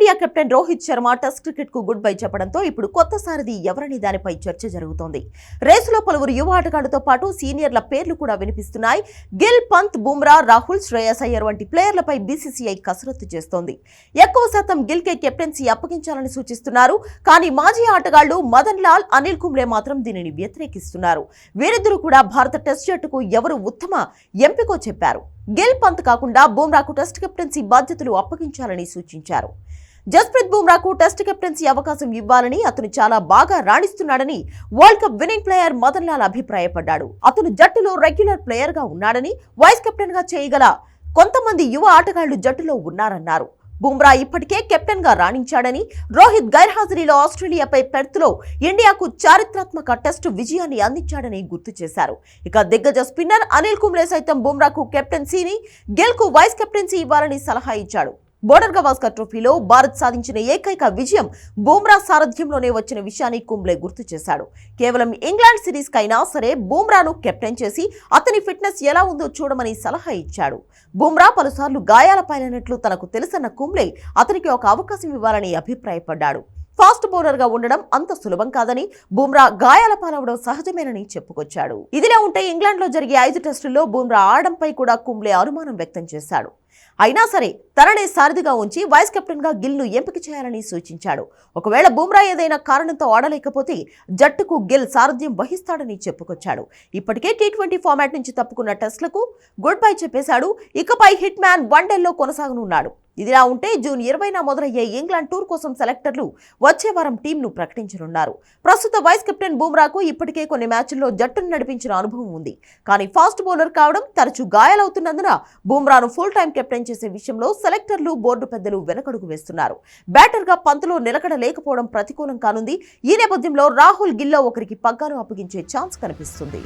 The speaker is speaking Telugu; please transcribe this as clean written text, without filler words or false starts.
Team India captain Rohit Sharma test cricket కు గుడ్ బై చెప్పడంతో ఇప్పుడు కొత్త సారథి ఎవరని దానిపై చర్చ జరుగుతోంది. రేసులో పలువురు యువ ఆటగాళ్లతో పాటు సీనియర్ల పేర్లు కూడా వినిపిస్తున్నాయి. గిల్, పంత్, బుమ్రా, రాహుల్, శ్రేయస్ అయ్యర్ వంటి ప్లేయర్లపై బీసీసీఐ కసరత్తు చేస్తోంది. ఎక్కువ శాతం గిల్ కే కెప్టెన్సీ అప్పగించాలని సూచిస్తున్నారు. కానీ మాజీ ఆటగాళ్లు మదన్ లాల్, అనిల్ కుంబ్లే మాత్రం దీనిని వ్యతిరేకిస్తున్నారు. వీరిద్దరూ కూడా భారత టెస్ట్ జట్టుకు ఎవరు ఉత్తమ ఎంపికో చెప్పారు. గిల్, పంత్ కాకుండా బుమ్రాకు టెస్ట్ కెప్టెన్సీ బాధ్యతలు అప్పగించాలని సూచించారు. జస్ప్రీత్ బుమ్రాకు టెస్ట్ కెప్టెన్సీ అవకాశం ఇవ్వాలని, అతను చాలా బాగా రాణిస్తున్నాడని world cup winning player Madan Lal అభిప్రాయపడ్డాడు. అతను జట్టులో రెగ్యులర్ ప్లేయర్ గా ఉన్నాడని, వైస్ కెప్టెన్ గా చేయగల కొంతమంది యువ ఆటగాళ్లు జట్టులో ఉన్నారన్నారు. బుమ్రా ఇప్పటికే కెప్టెన్ గా రాణించాడని, రోహిత్ గైర్హాజరీలో ఆస్ట్రేలియాపై పెర్త్లో ఇండియాకు చారిత్రాత్మక టెస్టు విజయాన్ని అందించాడని గుర్తు చేశారు. ఇక దిగ్గజ స్పిన్నర్ అనిల్ కుంబ్లే సైతం బుమ్రాకు కెప్టెన్సీని, గిల్ కు వైస్ కెప్టెన్సీ ఇవ్వాలని సలహా ఇచ్చాడు. బోర్డర్ గవాస్కర్ ట్రోఫీలో భారత్ సాధించిన ఏకైక విజయం బుమ్రా సారథ్యంలోనే వచ్చిన విషయాన్ని కుంబ్లే గుర్తు చేశాడు. కేవలం ఇంగ్లాండ్ సిరీస్ కైనా సరే బుమ్రాను కెప్టెన్ చేసి అతని ఫిట్నెస్ ఎలా ఉందో చూడమని సలహా ఇచ్చాడు. బుమ్రా పలుసార్లు గాయాల పాలైనట్లు తనకు తెలుసన్న కుంబ్లే అతనికి ఒక అవకాశం ఇవ్వాలని అభిప్రాయపడ్డాడు. ఫాస్ట్ బౌలర్ గా ఉండడం అంత సులభం కాదని, బుమ్రా గాయాల పాలవడం సహజమేనని చెప్పుకొచ్చాడు. ఇదిలా ఉంటే ఇంగ్లాండ్ లో జరిగే 5 టెస్టుల్లో బుమ్రా ఆడడంపై కూడా కుంబ్లే అనుమానం వ్యక్తం చేశాడు. అయినా సరే తననే సారథిగా ఉంచి వైస్ కెప్టెన్ గా గిల్ ను ఎంపిక చేయాలని సూచించాడు. ఒకవేళ బుమ్రా ఏదైనా కారణంతో ఆడలేకపోతే జట్టుకు గిల్ సారథ్యం వహిస్తాడని చెప్పుకొచ్చాడు. ఇప్పటికే టీ20 ఫార్మాట్ నుంచి తప్పుకున్న టెస్టులకు గుడ్ బై చెప్పేశాడు. ఇకపై హిట్ మ్యాన్ వన్డేల్లో కొనసాగనున్నాడు. ఇదిలా ఉంటే జూన్ 20న మొదలయ్యే ఇంగ్లాండ్ టూర్ కోసం సెలెక్టర్లు వచ్చే వారం టీంను ప్రకటించనున్నారు. ప్రస్తుత వైస్ కెప్టెన్ బుమ్రాకు ఇప్పటికే కొన్ని మ్యాచ్ల్లో జట్టును నడిపించిన అనుభవం ఉంది. కానీ ఫాస్ట్ బౌలర్ కావడం, తరచూ గాయాలవుతున్నందున బుమ్రాను ఫుల్ టైం కెప్టెన్ చేసే విషయంలో సెలెక్టర్లు, బోర్డు పెద్దలు వెనకడుగు వేస్తున్నారు. బ్యాటర్గా పంత్లో నిలకడ లేకపోవడం ప్రతికూలం కానుంది. ఈ నేపథ్యంలో రాహుల్, గిల్లో ఒకరికి పగ్గాలు అప్పగించే ఛాన్స్ కనిపిస్తుంది.